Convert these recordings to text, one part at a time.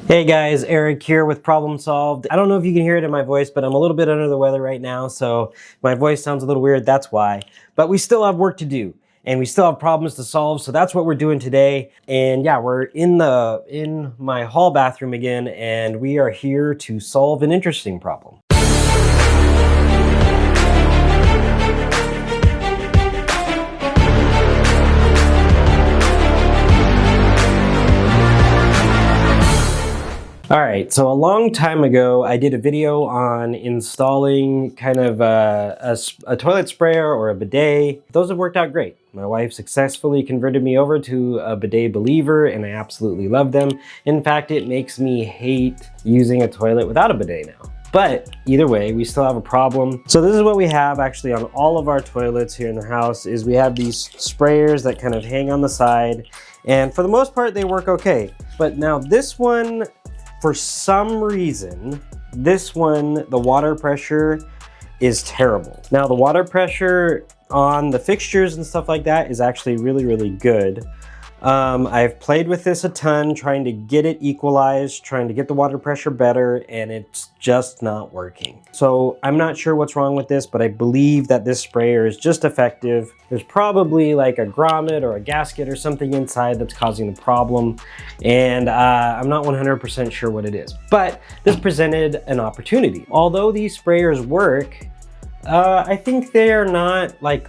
Hey guys, Eric here with Problem Solved. I don't know if you can hear it in my voice, but I'm a little bit under the weather right now, so my voice sounds a little weird, that's why. But we still have work to do, and we still have problems to solve, so that's what we're doing today. And yeah, we're in my hall bathroom again, and we are here to solve an interesting problem. All right, so a long time ago, I did a video on installing kind of a toilet sprayer or a bidet. Those have worked out great. My wife successfully converted me over to a bidet believer, and I absolutely love them. In fact, it makes me hate using a toilet without a bidet now. But either way, we still have a problem. So this is what we have actually on all of our toilets here in the house is we have these sprayers that kind of hang on the side. And for the most part, they work okay. But now this one, for some reason, this one, the water pressure is terrible. Now the water pressure on the fixtures and stuff like that is actually really, really good. I've played with this a ton, trying to get it equalized, trying to get the water pressure better, and it's just not working. So I'm not sure what's wrong with this, but I believe that this sprayer is just effective. There's probably like a grommet or a gasket or something inside that's causing the problem, and I'm not 100% sure what it is. But this presented an opportunity. Although these sprayers work, I think they are not like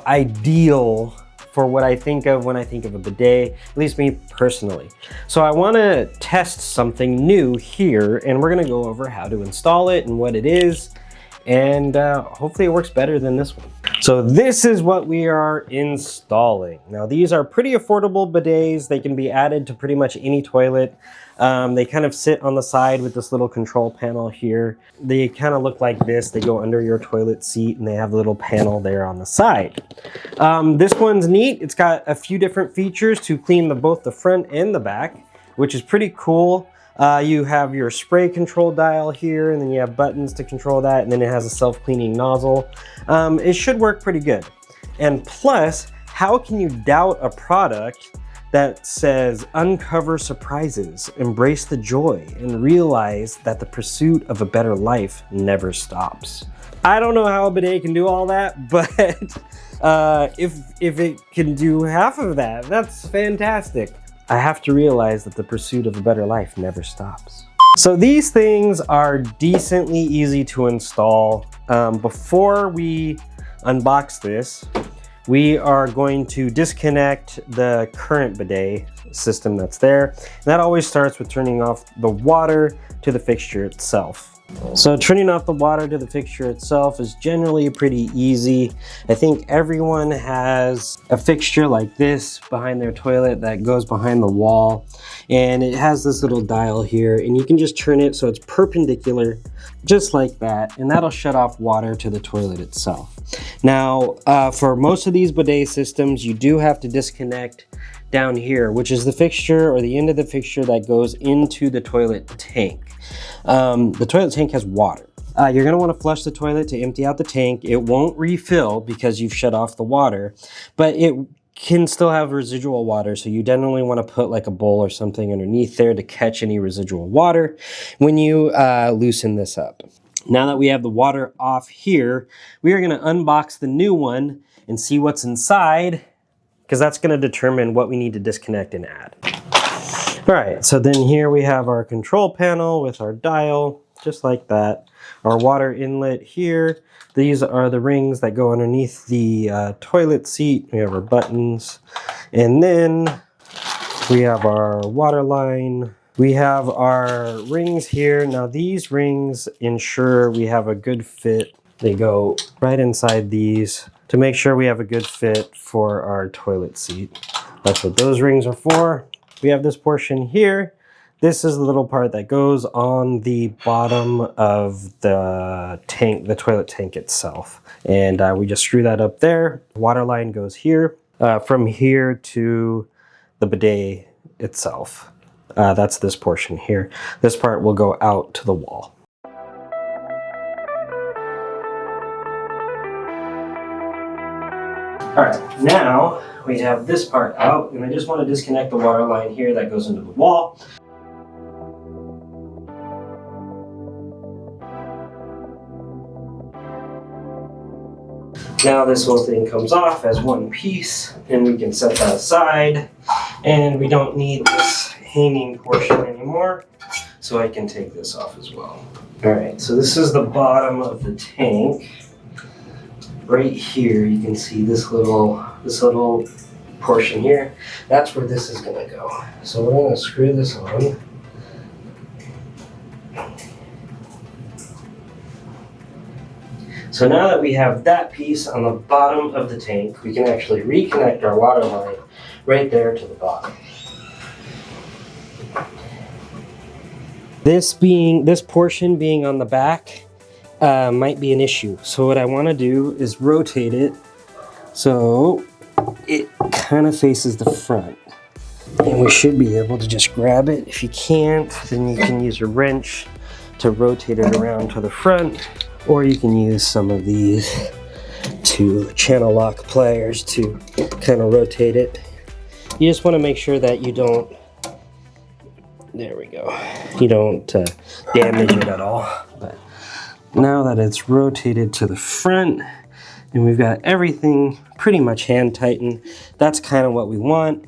ideal for what I think of when I think of a bidet, at least me personally. So I wanna test something new here, and we're gonna go over how to install it and what it is, and hopefully it works better than this one. So this is what we are installing. Now these are pretty affordable bidets. They can be added to pretty much any toilet. They kind of sit on the side with this little control panel here. They kind of look like this. They go under your toilet seat and they have a little panel there on the side. This one's neat. It's got a few different features to clean both the front and the back, which is pretty cool. You have your spray control dial here, and then you have buttons to control that, and then it has a self-cleaning nozzle. It should work pretty good. And plus, how can you doubt a product that says uncover surprises, embrace the joy, and realize that the pursuit of a better life never stops? I don't know how a bidet can do all that, but if it can do half of that, that's fantastic. I have to realize that the pursuit of a better life never stops. So these things are decently easy to install. Before we unbox this, we are going to disconnect the current bidet system that's there. And that always starts with turning off the water to the fixture itself. So turning off the water to the fixture itself is generally pretty easy. I think everyone has a fixture like this behind their toilet that goes behind the wall, and it has this little dial here, and you can just turn it so it's perpendicular just like that, and that'll shut off water to the toilet itself. Now for most of these bidet systems, you do have to disconnect down here, which is the fixture or the end of the fixture that goes into the toilet tank. The toilet tank has water. You're gonna wanna flush the toilet to empty out the tank. It won't refill because you've shut off the water, but it can still have residual water, so you definitely wanna put like a bowl or something underneath there to catch any residual water when you loosen this up. Now that we have the water off here, we are gonna unbox the new one and see what's inside, because that's gonna determine what we need to disconnect and add. All right, so then here we have our control panel with our dial, just like that. Our water inlet here. These are the rings that go underneath the toilet seat. We have our buttons. And then we have our water line. We have our rings here. Now these rings ensure we have a good fit. They go right inside these to make sure we have a good fit for our toilet seat. That's what those rings are for. We have this portion here. This is the little part that goes on the bottom of the tank, the toilet tank itself. And we just screw that up there. Water line goes here. From here to the bidet itself. That's this portion here. This part will go out to the wall. All right, now we have this part out, and I just want to disconnect the water line here that goes into the wall. Now this whole thing comes off as one piece, and we can set that aside, and we don't need this hanging portion anymore, so I can take this off as well. All right, so this is the bottom of the tank. Right here, you can see this little portion here. That's where this is gonna go. So we're gonna screw this on. So now that we have that piece on the bottom of the tank, we can actually reconnect our water line right there to the bottom. This portion being on the back might be an issue. So what I want to do is rotate it so it kind of faces the front. And we should be able to just grab it. If you can't, then you can use a wrench to rotate it around to the front, or you can use some of these two channel lock pliers to kind of rotate it. You just want to make sure that you don't, there we go, you don't damage it at all. But now that it's rotated to the front and we've got everything pretty much hand tightened, that's kind of what we want.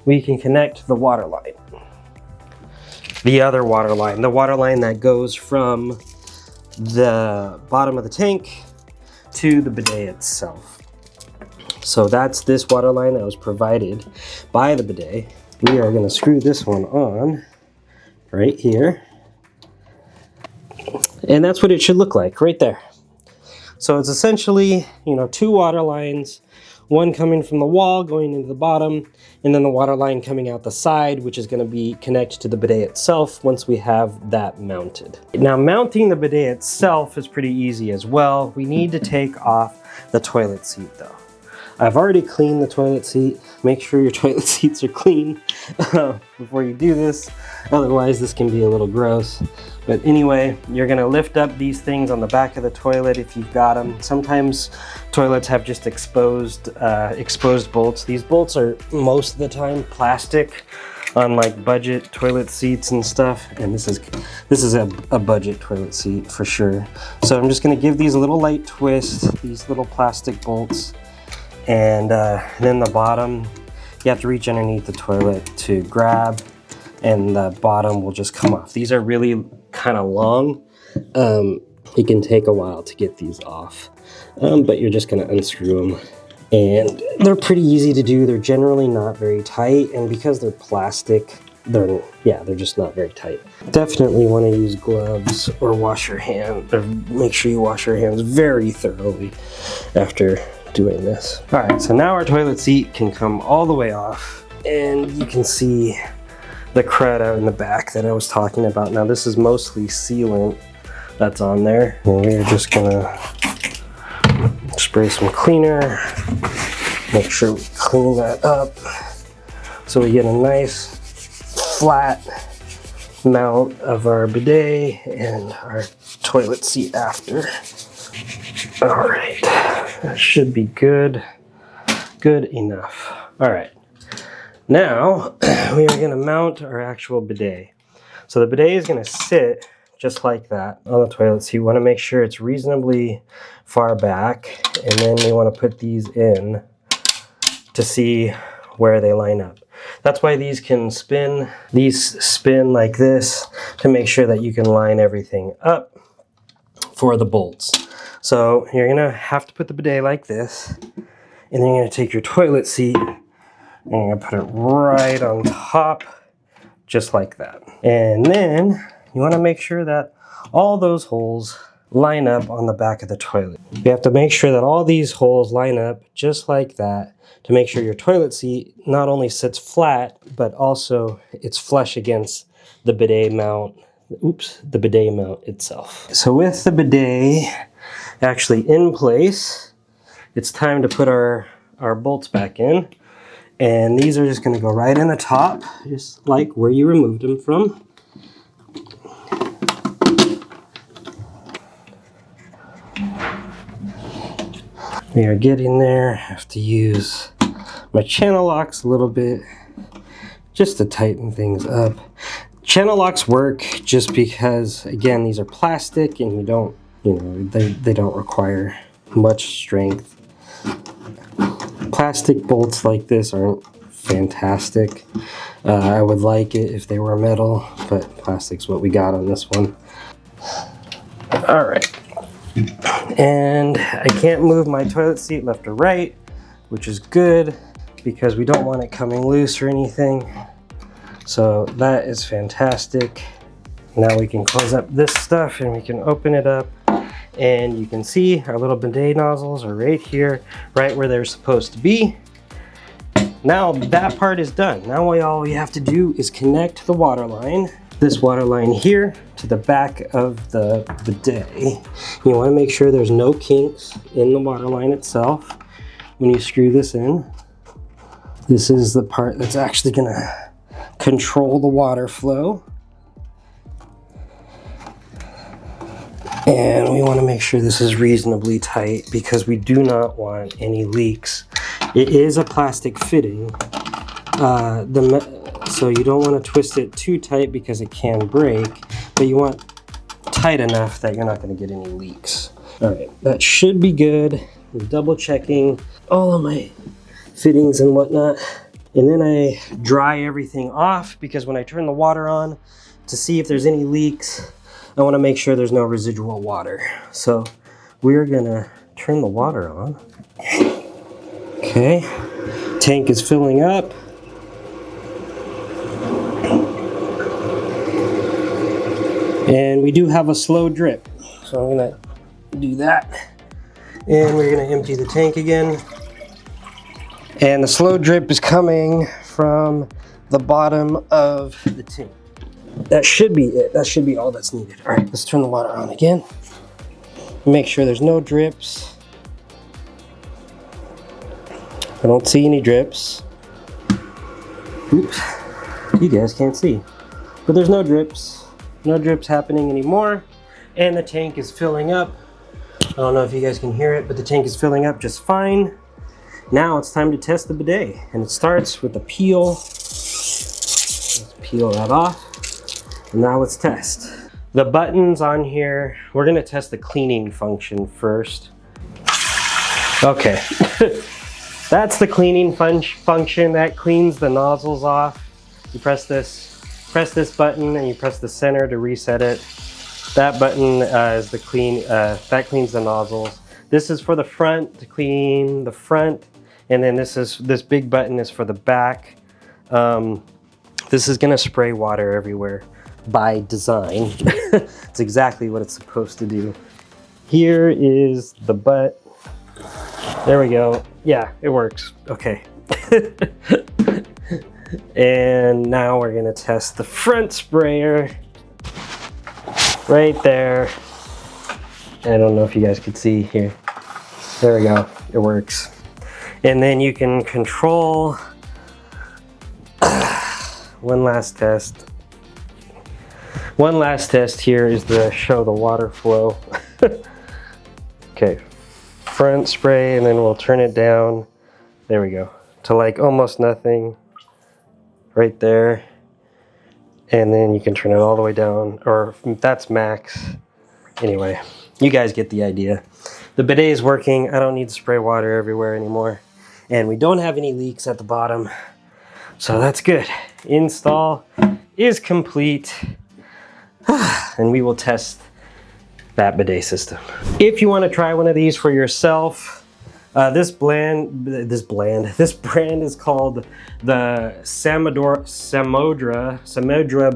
We can connect the water line. The other water line, the water line that goes from the bottom of the tank to the bidet itself. So that's this water line that was provided by the bidet. We are going to screw this one on right here. And that's what it should look like right there. So it's essentially, you know, two water lines, one coming from the wall going into the bottom, and then the water line coming out the side, which is going to be connected to the bidet itself once we have that mounted. Now, mounting the bidet itself is pretty easy as well. We need to take off the toilet seat though. I've already cleaned the toilet seat. Make sure your toilet seats are clean before you do this. Otherwise, this can be a little gross. But anyway, you're gonna lift up these things on the back of the toilet if you've got them. Sometimes toilets have just exposed bolts. These bolts are most of the time plastic on like budget toilet seats and stuff. And this is a budget toilet seat for sure. So I'm just gonna give these a little light twist, these little plastic bolts. And then the bottom, you have to reach underneath the toilet to grab, and the bottom will just come off. These are really kind of long. It can take a while to get these off, but you're just gonna unscrew them. And they're pretty easy to do. They're generally not very tight, and because they're plastic, they're just not very tight. Definitely want to use gloves or wash your hands, or make sure you wash your hands very thoroughly after doing this. All right, so now our toilet seat can come all the way off, and you can see the crud out in the back that I was talking about. Now this is mostly sealant that's on there, and we're just gonna spray some cleaner, make sure we clean that up so we get a nice flat mount of our bidet and our toilet seat after. All right, that should be good enough. All right, now we are gonna mount our actual bidet. So the bidet is gonna sit just like that on the toilet seat. You wanna make sure it's reasonably far back, and then you wanna put these in to see where they line up. That's why these can spin. These spin like this to make sure that you can line everything up for the bolts. So you're gonna have to put the bidet like this, and then you're gonna take your toilet seat and you're gonna put it right on top, just like that. And then you wanna make sure that all those holes line up on the back of the toilet. You have to make sure that all these holes line up just like that to make sure your toilet seat not only sits flat, but also it's flush against the bidet mount, the bidet mount itself. So with the bidet actually in place, it's time to put our bolts back in. And these are just gonna go right in the top, just like where you removed them from. We are getting there. I have to use my channel locks a little bit just to tighten things up. Channel locks work just because, again, these are plastic and they don't require much strength. Plastic bolts like this aren't fantastic. I would like it if they were metal, but plastic's what we got on this one. All right. And I can't move my toilet seat left or right, which is good because we don't want it coming loose or anything. So that is fantastic. Now we can close up this stuff and we can open it up, and you can see our little bidet nozzles are right here, right where they're supposed to be. Now that part is done. Now all we have to do is connect the water line, this water line here, to the back of the bidet. You want to make sure there's no kinks in the water line itself when you screw this in. This is the part that's actually going to control the water flow. And we want to make sure this is reasonably tight because we do not want any leaks. It is a plastic fitting, so you don't want to twist it too tight because it can break, but you want tight enough that you're not going to get any leaks. All right, that should be good. I'm double checking all of my fittings and whatnot. And then I dry everything off because when I turn the water on to see if there's any leaks, I want to make sure there's no residual water. So we're gonna turn the water on. Okay, tank is filling up. And we do have a slow drip. So I'm gonna do that. And we're gonna empty the tank again. And the slow drip is coming from the bottom of the tank. That should be it. That should be all that's needed. All right, let's turn the water on again. Make sure there's no drips. I don't see any drips. Oops, you guys can't see. But there's no drips. No drips happening anymore. And the tank is filling up. I don't know if you guys can hear it, but the tank is filling up just fine. Now it's time to test the bidet. And it starts with a peel. Let's peel that off. Now let's test. The buttons on here, we're gonna test the cleaning function first. Okay, that's the cleaning function. That cleans the nozzles off. You press this button and you press the center to reset it. That button is the that cleans the nozzles. This is for the front, to clean the front. And then this big button is for the back. This is gonna spray water everywhere. By design. It's exactly what it's supposed to do. Here is the butt. There we go. Yeah, it works. Okay. And now we're gonna test the front sprayer. Right there. I don't know if you guys can see here. There we go. It works. And then you can control one last test. One last test here is to show the water flow. Okay, front spray, and then we'll turn it down. There we go, to like almost nothing, right there. And then you can turn it all the way down, or that's max. Anyway, you guys get the idea. The bidet is working. I don't need to spray water everywhere anymore. And we don't have any leaks at the bottom. So that's good. Install is complete. And we will test that bidet system. If you want to try one of these for yourself, this brand is called the Samodra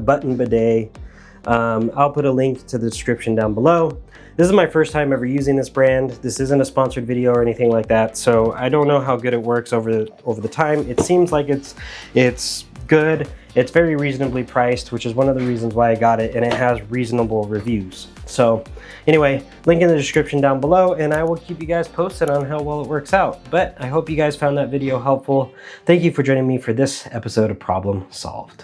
button bidet. I'll put a link to the description down below. This is my first time ever using this brand. This isn't a sponsored video or anything like that, so I don't know how good it works over the time. It seems like it's good. It's very reasonably priced, which is one of the reasons why I got it, and it has reasonable reviews. So anyway, link in the description down below, and I will keep you guys posted on how well it works out. But I hope you guys found that video helpful. Thank you for joining me for this episode of Problem Solved.